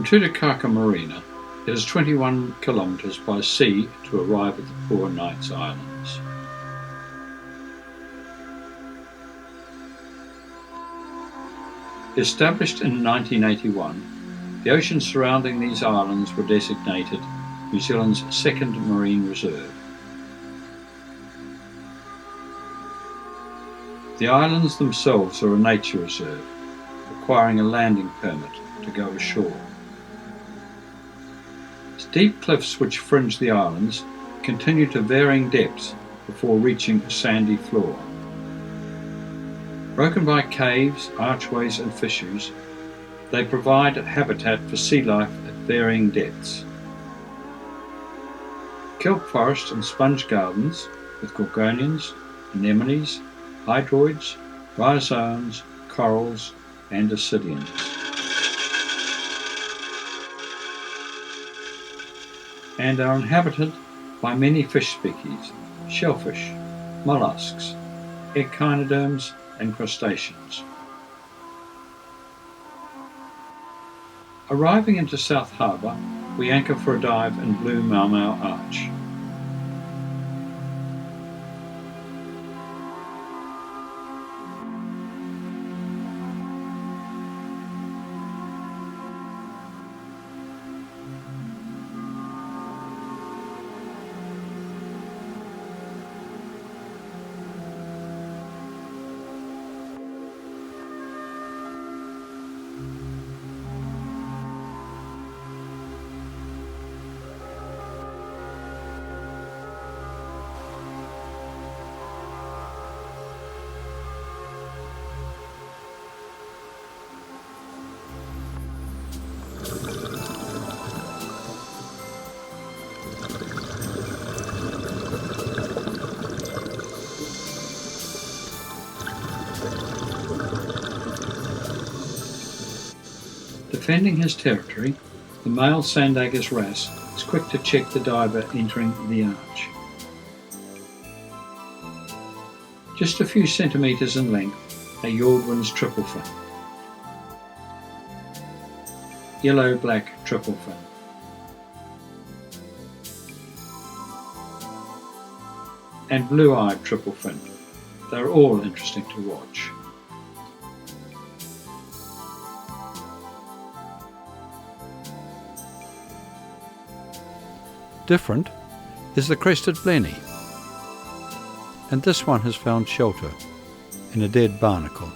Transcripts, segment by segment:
Tutukaka Marina, it is 21 kilometres by sea to arrive at the Poor Knights Islands. Established in 1981, the oceans surrounding these islands were designated New Zealand's second marine reserve. The islands themselves are a nature reserve, requiring a landing permit to go ashore. Steep cliffs which fringe the islands continue to varying depths before reaching a sandy floor. Broken by caves, archways and fissures, they provide habitat for sea life at varying depths. Kelp forest and sponge gardens with gorgonians, anemones, hydroids, rhizomes, corals and ascidians. And are inhabited by many fish species, shellfish, molluscs, echinoderms and crustaceans. Arriving into South Harbour, we anchor for a dive in Blue Mau Mau Arch. Defending his territory, the male Sandaggus wrasse is quick to check the diver entering the arch. Just a few centimetres in length, a Yordwin's triple fin. Yellow-black triple fin. And blue-eyed triple fin. They're all interesting to watch. Different is the crested blenny, and this one has found shelter in a dead barnacle.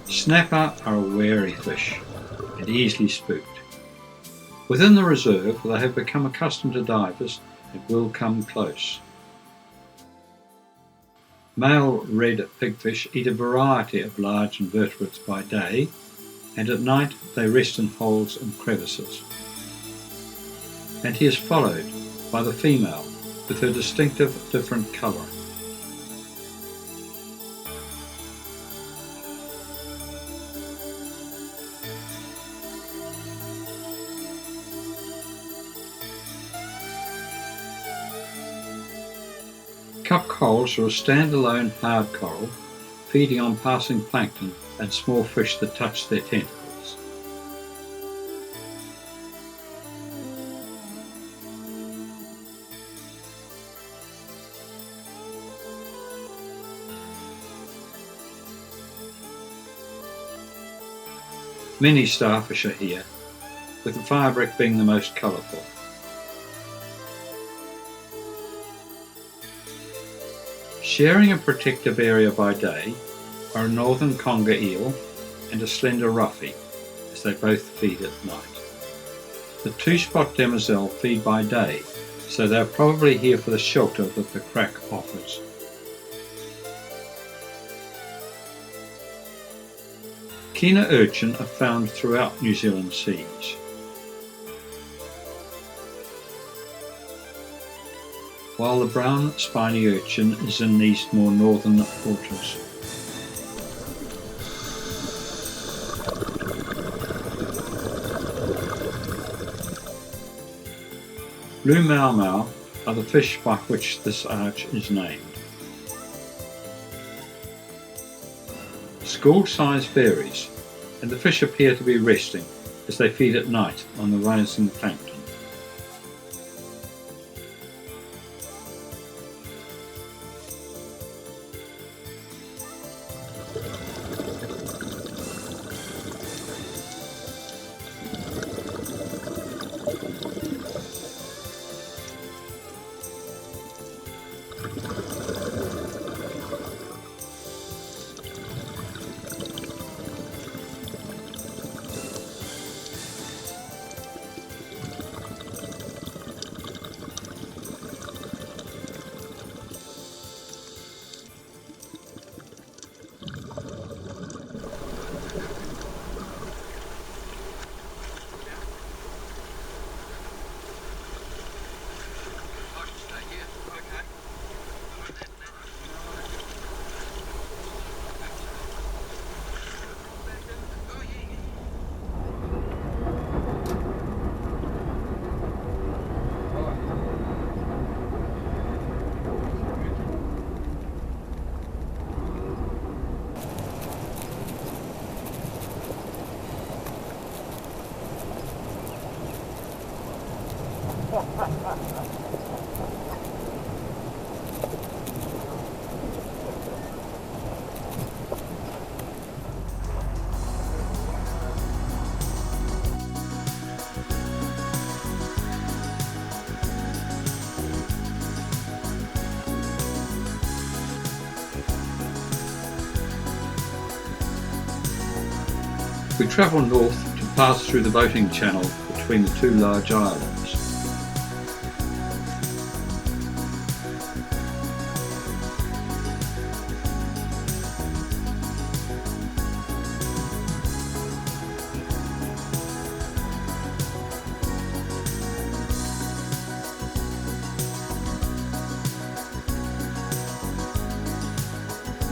Snapper are a wary fish and easily spooked. Within the reserve, they have become accustomed to divers and will come close. Male red pigfish eat a variety of large invertebrates by day, and at night they rest in holes and crevices. And he is followed by the female with her distinctive different colour. Cup corals are a standalone hard coral, feeding on passing plankton and small fish that touch their tentacles. Many starfish are here, with the firebrick being the most colourful. Sharing a protective area by day are a northern conger eel and a slender ruffy, as they both feed at night. The two-spot demoiselle feed by day, so they're probably here for the shelter that the crack offers. Kina urchin are found throughout New Zealand seas. While the brown spiny urchin is in these more northern waters. Blue mau are the fish by which this arch is named. School size varies, and the fish appear to be resting as they feed at night on the rising plankton. We travel north to pass through the boating channel between the two large islands.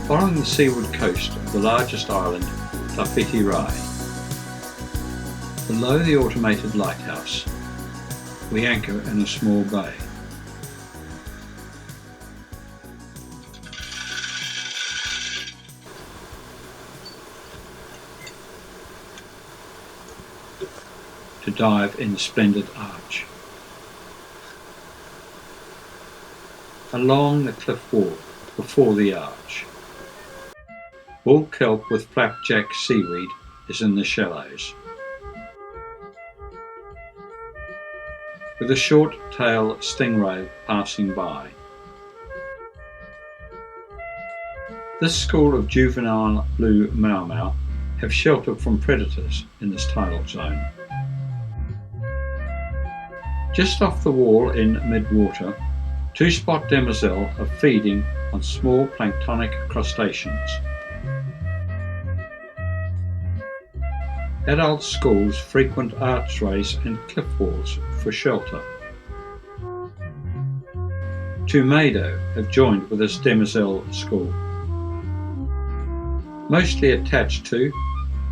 Following the seaward coast of the largest island, Aotearoa, below the automated lighthouse, we anchor in a small bay. To dive in the splendid arch. Along the cliff wall before the arch, bull kelp with flapjack seaweed is in the shallows, with a short-tailed stingray passing by. This school of juvenile blue mau have sheltered from predators in this tidal zone. Just off the wall in mid-water, two-spot demoiselle are feeding on small planktonic crustaceans. Adult schools frequent archways and cliff walls for shelter. Two maido have joined with this demoiselle school, mostly attached to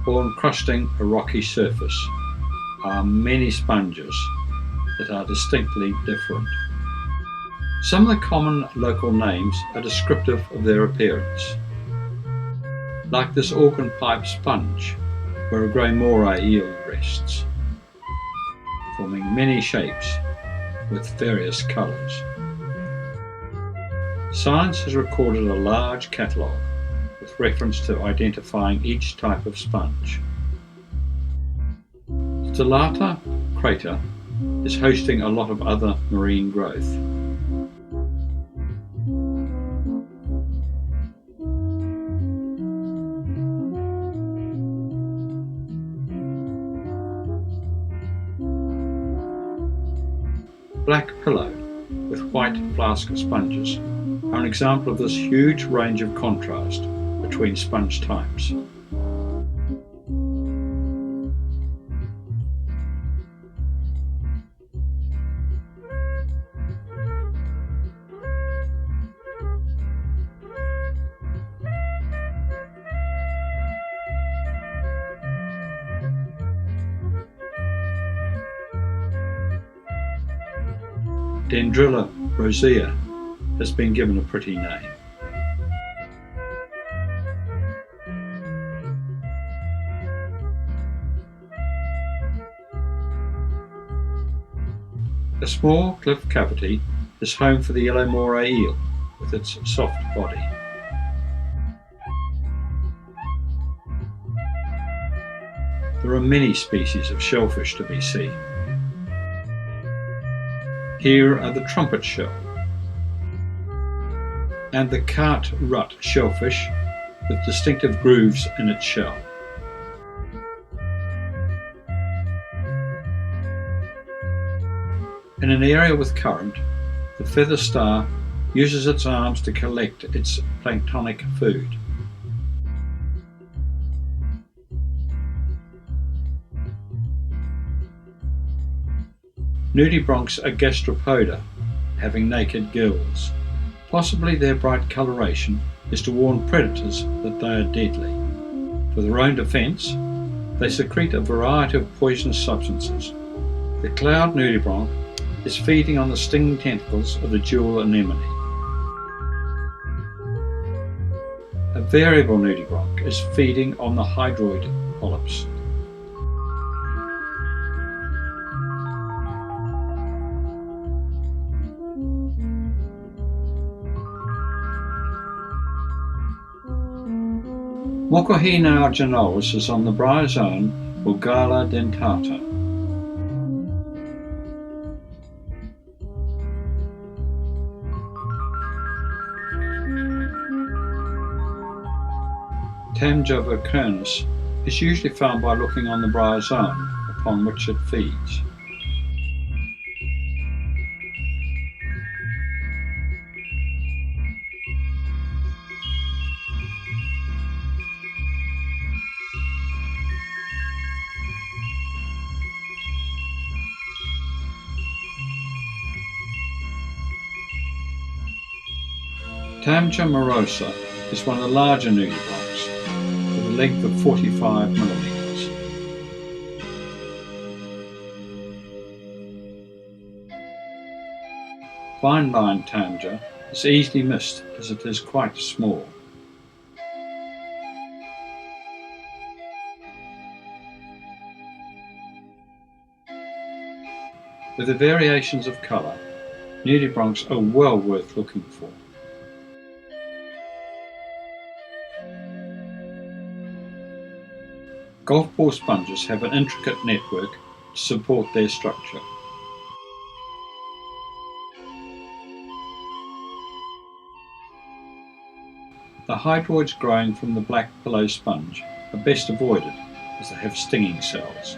or encrusting a rocky surface are many sponges that are distinctly different. Some of the common local names are descriptive of their appearance, like this organ pipe sponge, where a grey moray eel rests, forming many shapes with various colours. Science has recorded a large catalogue with reference to identifying each type of sponge. Stellata crater is hosting a lot of other marine growth. Black pillow with white flask sponges are an example of this huge range of contrast between sponge types. Dendrilla rosea has been given a pretty name. A small cliff cavity is home for the yellow moray eel with its soft body. There are many species of shellfish to be seen. Here are the trumpet shell and the cart rut shellfish with distinctive grooves in its shell. In an area with current, the feather star uses its arms to collect its planktonic food. Nudibranchs are gastropoda, having naked gills. Possibly their bright coloration is to warn predators that they are deadly. For their own defence, they secrete a variety of poisonous substances. The cloud nudibranch is feeding on the stinging tentacles of the jewel anemone. A variable nudibranch is feeding on the hydroid polyps. Mokohina arginolis is on the bryozoan or Gala dentata. Tamja vercurnus is usually found by looking on the bryozoan upon which it feeds. Tamja morosa is one of the larger nudibranchs with a length of 45 millimeters. Fine-line tamja is easily missed as it is quite small. With the variations of colour, nudibranchs are well worth looking for. Golf ball sponges have an intricate network to support their structure. The hydroids growing from the black pillow sponge are best avoided as they have stinging cells.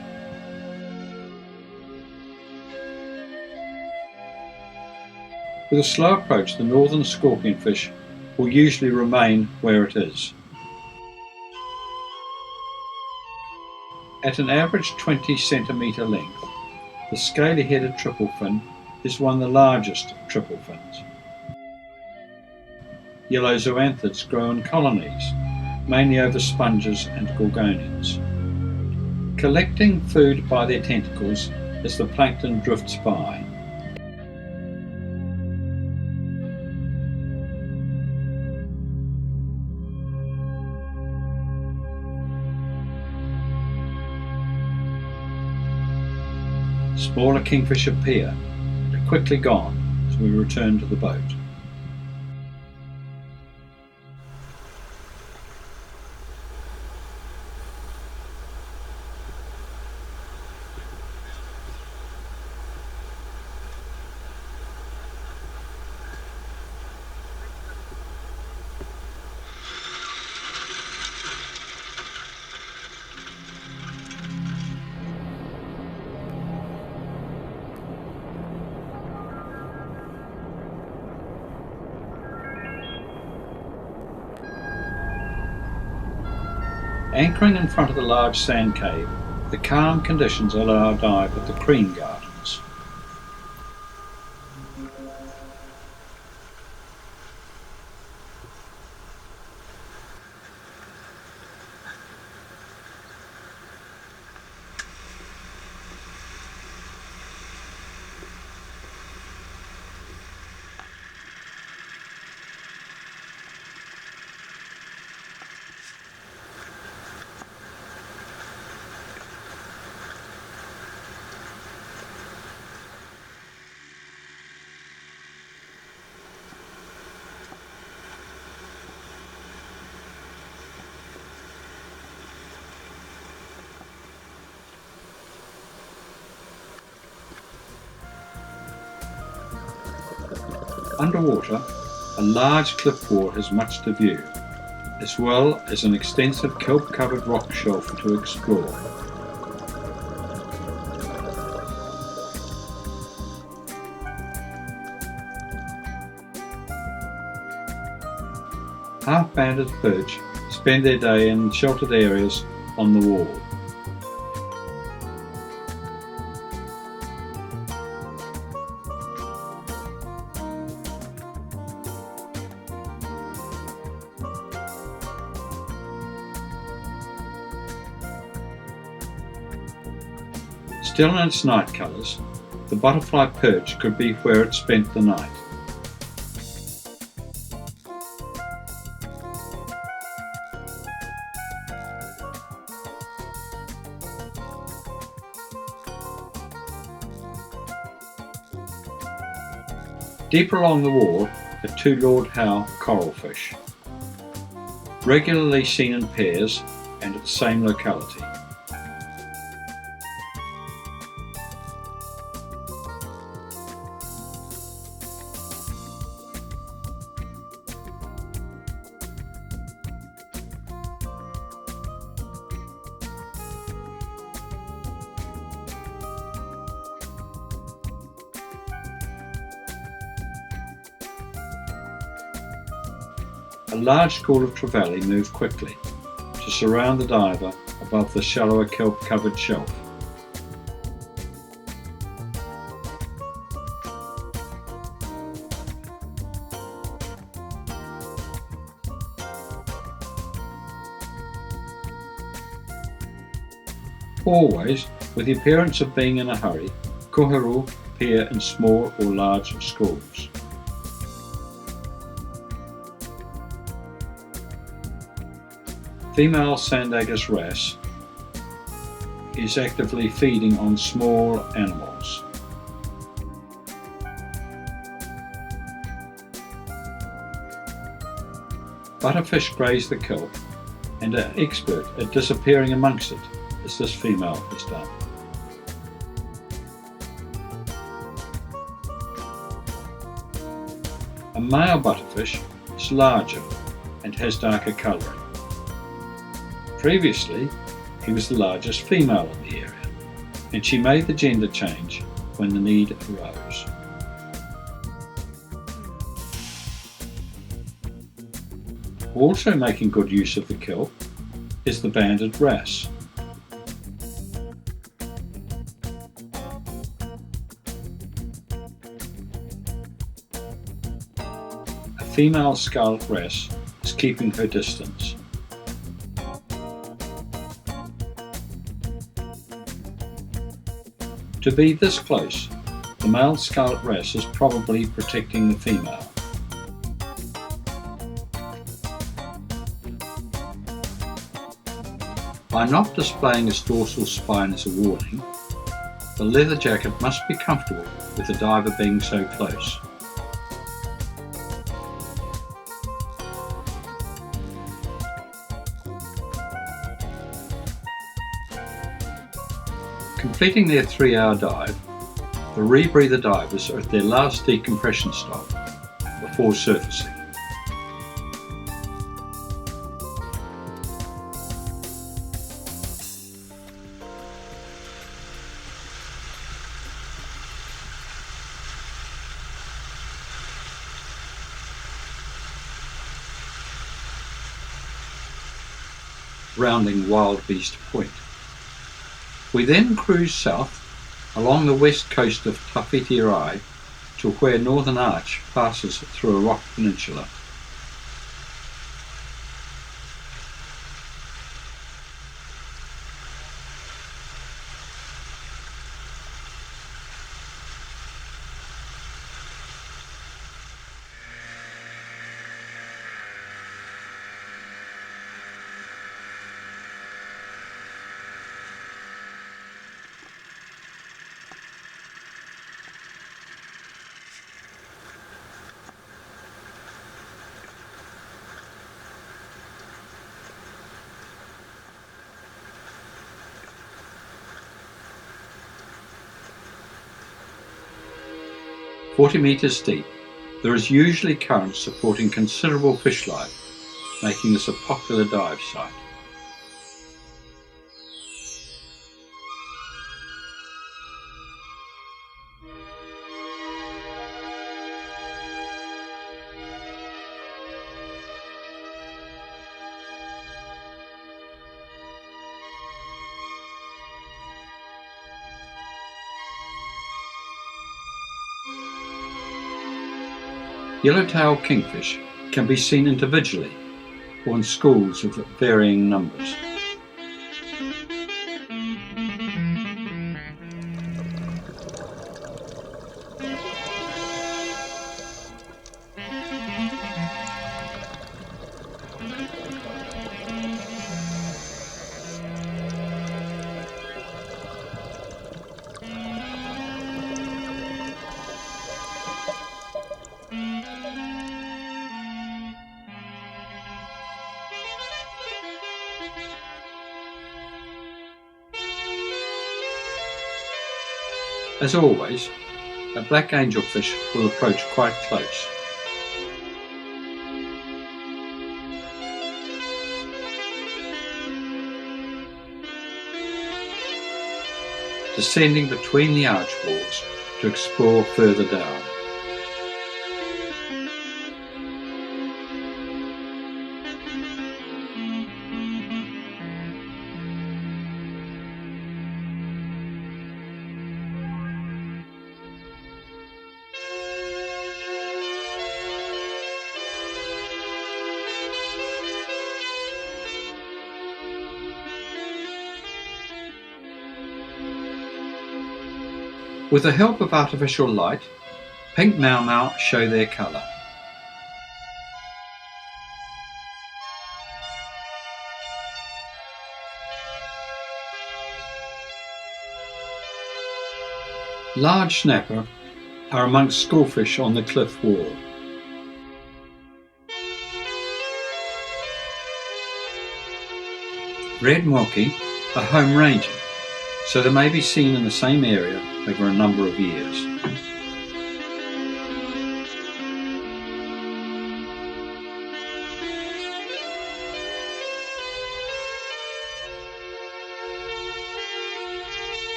With a slow approach, the northern scorpionfish will usually remain where it is. At an average 20 centimetre length, the scaly-headed triple fin is one of the largest triple fins. Yellow zoanthids grow in colonies, mainly over sponges and gorgonians, collecting food by their tentacles as the plankton drifts by. Smaller kingfish appear, but are quickly gone as we return to the boat. Anchoring in front of the large sand cave, the calm conditions allow a dive at the Cream Gardens. Underwater, a large cliff wall has much to view, as well as an extensive kelp-covered rock shelf to explore. Half-banded perch spend their day in sheltered areas on the wall. Still in its night colours, the butterfly perch could be where it spent the night. Deeper along the wall are two Lord Howe coralfish, regularly seen in pairs and at the same locality. A large school of trevally move quickly to surround the diver above the shallower kelp-covered shelf. Always, with the appearance of being in a hurry, koharu appear in small or large schools. Female Sandagus wrasse is actively feeding on small animals. Butterfish graze the kelp and are expert at disappearing amongst it, as this female has done. A male butterfish is larger and has darker colouring. Previously, he was the largest female in the area, and she made the gender change when the need arose. Also making good use of the kelp is the banded wrasse. A female scarlet wrasse is keeping her distance. To be this close, the male scarlet wrasse is probably protecting the female. By not displaying its dorsal spine as a warning, the leather jacket must be comfortable with the diver being so close. Completing their 3-hour dive, the rebreather divers are at their last decompression stop before surfacing. Rounding Wild Beast Point. We then cruise south along the west coast of Aotearoa to where Northern Arch passes through a rock peninsula. "40 metres deep, There is usually current supporting considerable fish life, making this a popular dive site. Yellowtail kingfish can be seen individually or in schools of varying numbers. As always, a black angelfish will approach quite close. Descending between the arch walls to explore further down. With the help of artificial light, pink mau show their colour. Large snapper are amongst schoolfish on the cliff wall. Red moki are home ranging, so they may be seen in the same area over a number of years.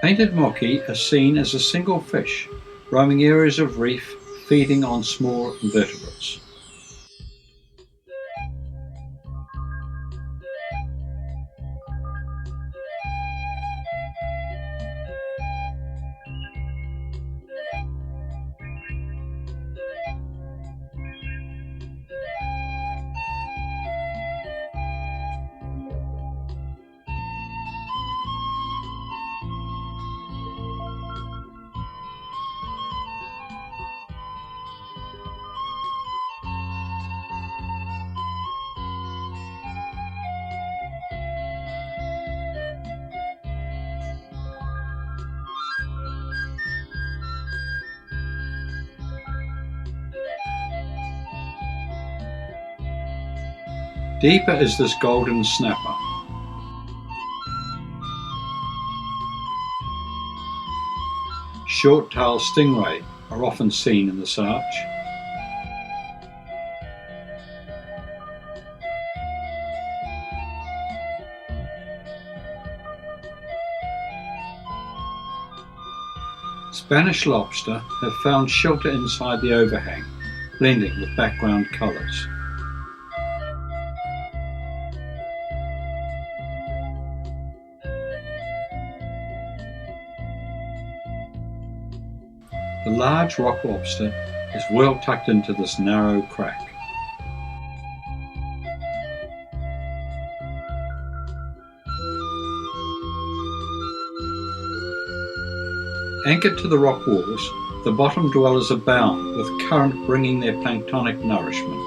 Painted moki are seen as a single fish, roaming areas of reef, feeding on small invertebrates. Deeper is this golden snapper. Short-tailed stingray are often seen in this arch. Spanish lobster have found shelter inside the overhang, blending with background colours. The large rock lobster is well tucked into this narrow crack. Anchored to the rock walls, the bottom dwellers abound, with current bringing their planktonic nourishment.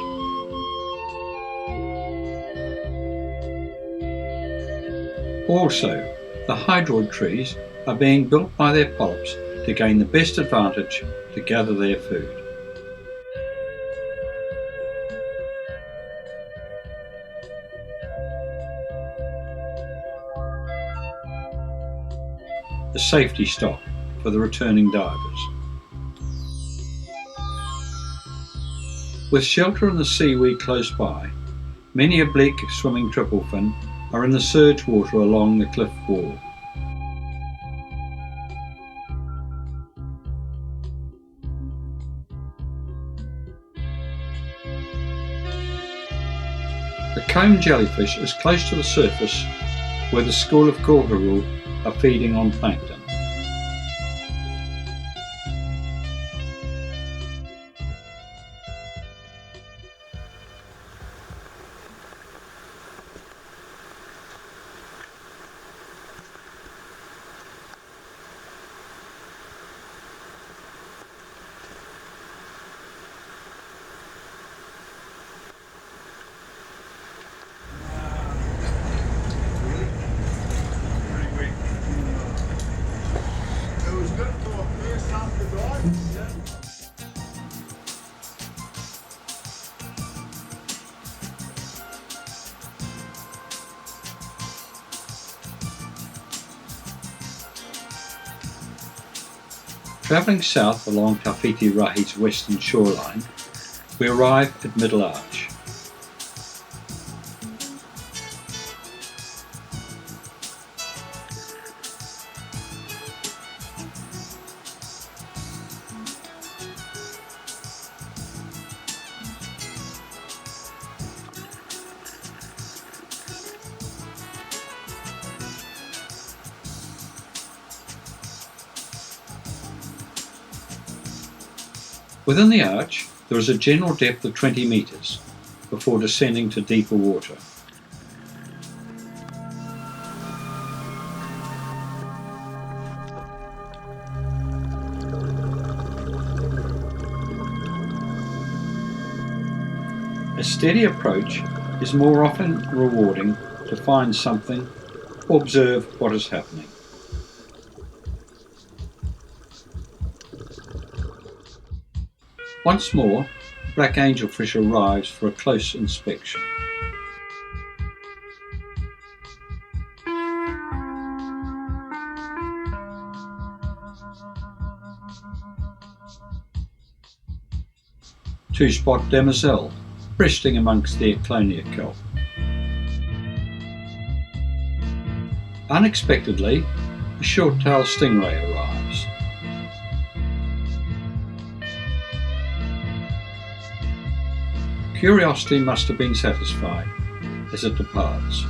Also, the hydroid trees are being built by their polyps to gain the best advantage to gather their food. A safety stop for the returning divers. With shelter in the seaweed close by, many a bleak swimming tripplefin are in the surge water along the cliff wall. The comb jellyfish is close to the surface where the school of Aotearoa are feeding on plankton. Travelling south along Aotearoa's western shoreline, we arrive at Middle Arch. Within the arch, there is a general depth of 20 metres before descending to deeper water. A steady approach is more often rewarding to find something or observe what is happening. Once more, black angelfish arrives for a close inspection. Two-spot demoiselle, breasting amongst the Eclonia kelp. Unexpectedly, a short-tailed stingray arrives. Curiosity must have been satisfied as it departs.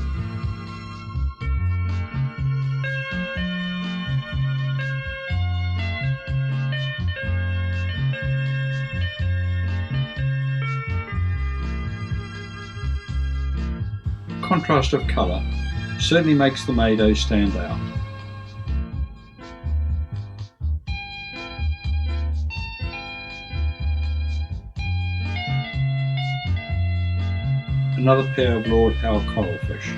Contrast of colour certainly makes the Mado stand out. Another pair of Lord Howe coralfish.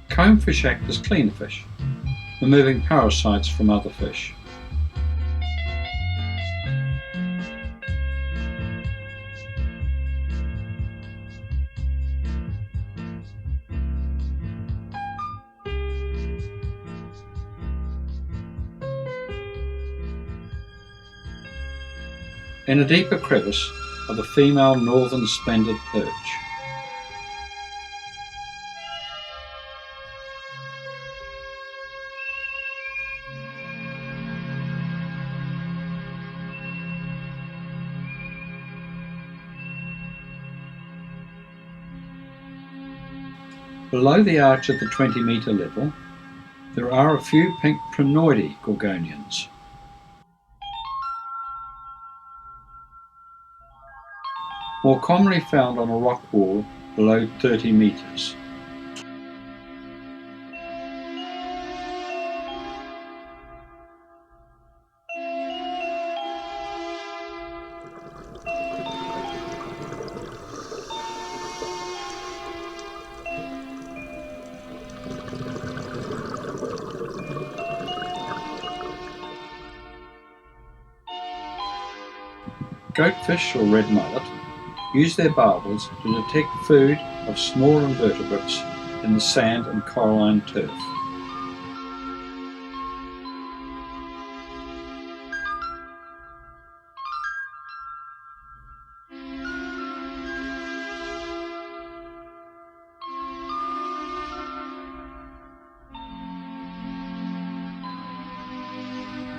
Combfish act as cleaner fish, removing parasites from other fish. In a deeper crevice are the female northern splendid perch. Below the arch at the 20-metre level, there are a few pink primnoidy gorgonians. More commonly found on a rock wall below 30 metres. Goatfish or red mullet use their barbels to detect food of small invertebrates in the sand and coralline turf.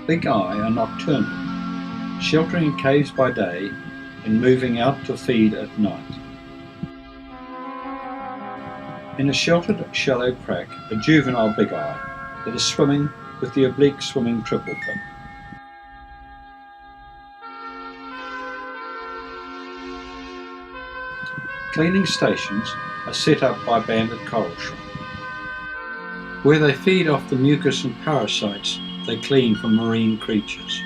Big eye are nocturnal, sheltering in caves by day and moving out to feed at night. In a sheltered shallow crack, a juvenile big eye that is swimming with the oblique swimming triple fin. Cleaning stations are set up by banded coral shrimp. Where they feed off the mucus and parasites they clean from marine creatures.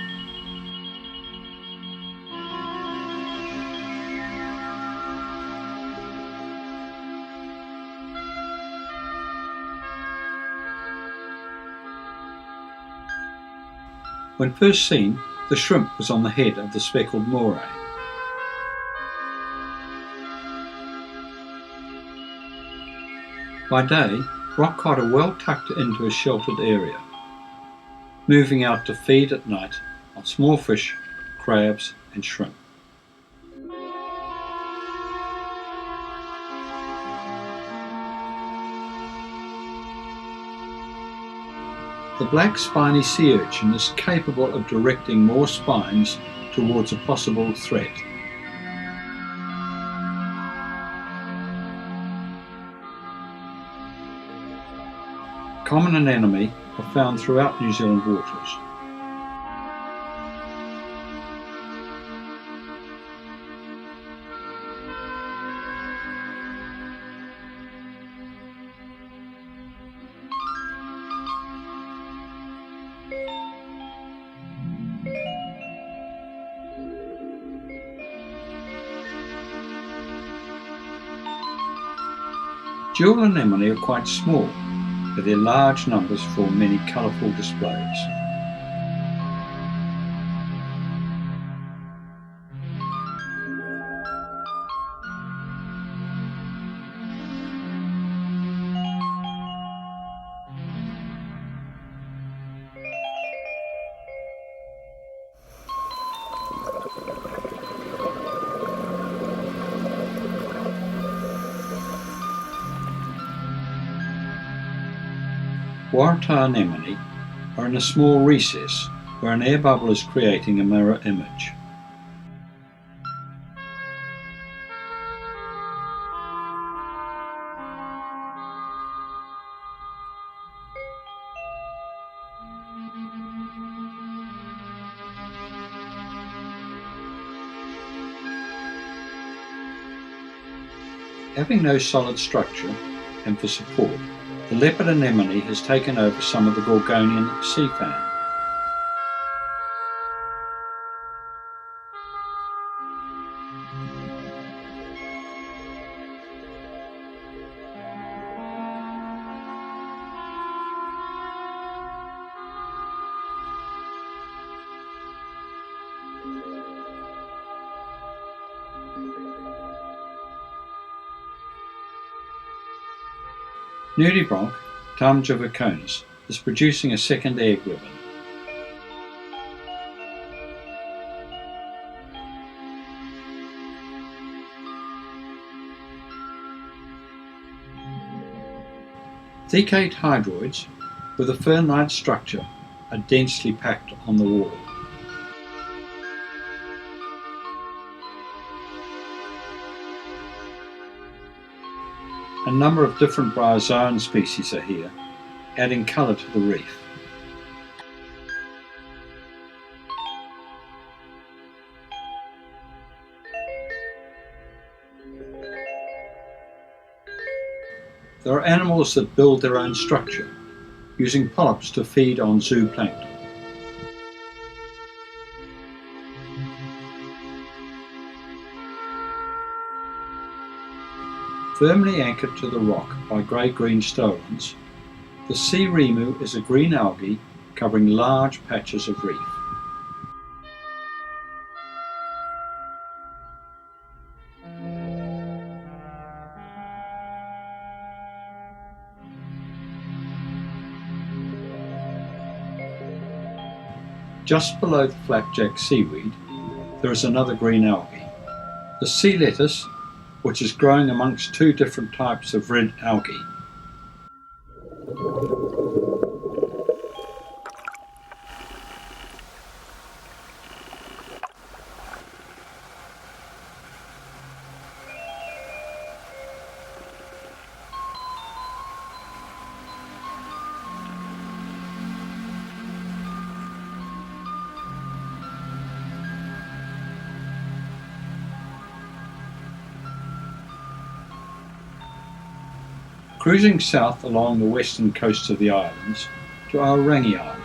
When first seen, the shrimp was on the head of the speckled moray. By day, rock cod are well tucked into a sheltered area, moving out to feed at night on small fish, crabs and shrimp. The black spiny sea urchin is capable of directing more spines towards a possible threat. Common anemone are found throughout New Zealand waters. Jewel anemone are quite small, but their large numbers form many colourful displays. Waratah anemone are in a small recess where an air bubble is creating a mirror image. Having no solid structure and for support, the leopard anemone has taken over some of the Gorgonian sea fan. Nudibranch, Tamja viconis, is producing a second egg ribbon. Thecate hydroids with a fern-like structure are densely packed on the wall. A number of different bryozoan species are here, adding colour to the reef. There are animals that build their own structure, using polyps to feed on zooplankton. Firmly anchored to the rock by grey-green stolons, the sea remu is a green algae covering large patches of reef. Just below the flapjack seaweed, there is another green algae. The sea lettuce, which is growing amongst two different types of red algae. Cruising south along the western coast of the islands to Aotearoa Island.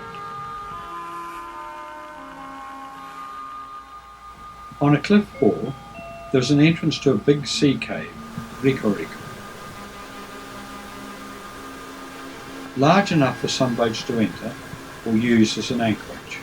On a cliff wall, there is an entrance to a big sea cave, Riko. Large enough for some boats to enter or use as an anchorage.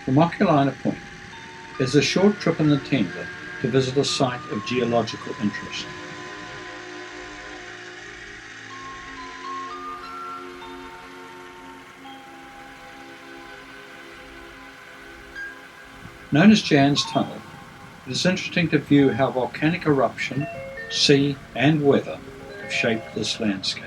From Oculina Point is a short trip in the tender to visit a site of geological interest. Known as Jan's Tunnel, it is interesting to view how volcanic eruption, sea and weather have shaped this landscape.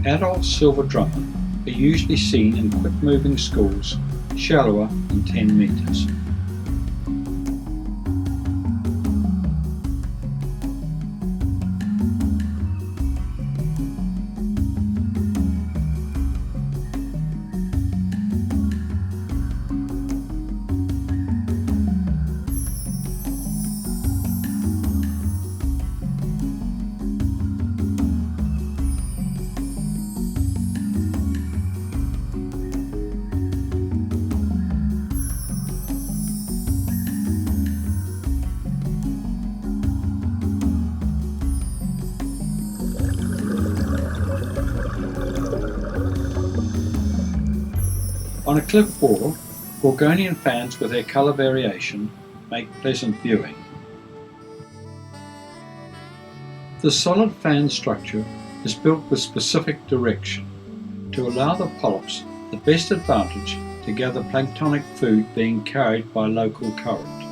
Adult silver drummer are usually seen in quick-moving schools shallower than 10 metres. On a cliff wall, Gorgonian fans with their colour variation make pleasant viewing. The solid fan structure is built with specific direction to allow the polyps the best advantage to gather planktonic food being carried by local current.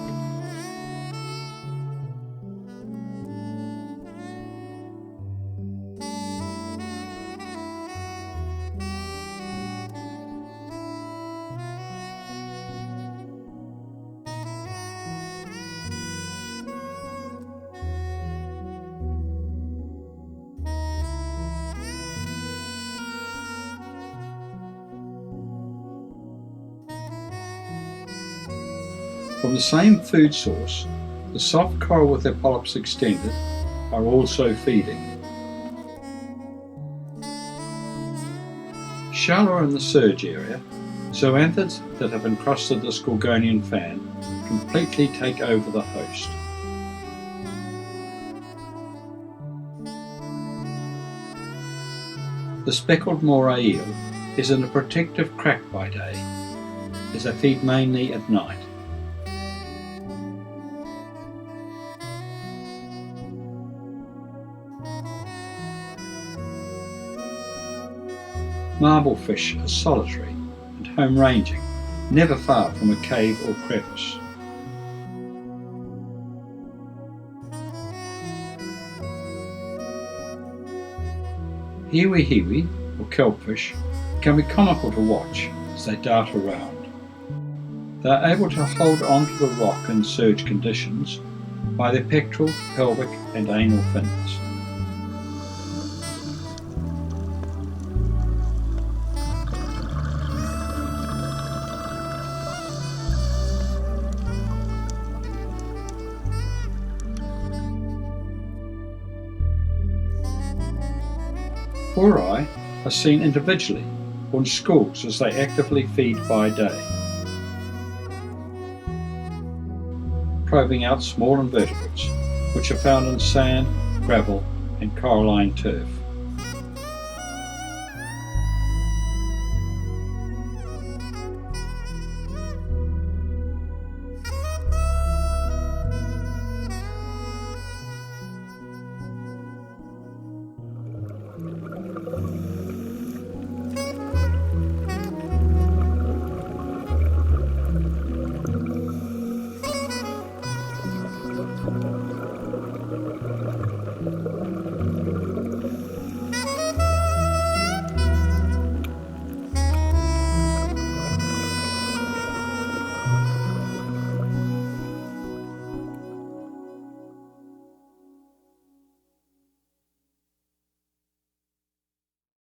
From the same food source, the soft coral with their polyps extended are also feeding. Shallower in the surge area, zoanthids that have encrusted this Gorgonian fan completely take over the host. The speckled moray eel is in a protective crack by day, as they feed mainly at night. Marblefish are solitary and home-ranging, never far from a cave or crevice. Hiwi or kelpfish can be comical to watch as they dart around. They are able to hold on to the rock in surge conditions by their pectoral, pelvic and anal fins. Horai are seen individually or in schools as they actively feed by day, probing out small invertebrates which are found in sand, gravel and coralline turf.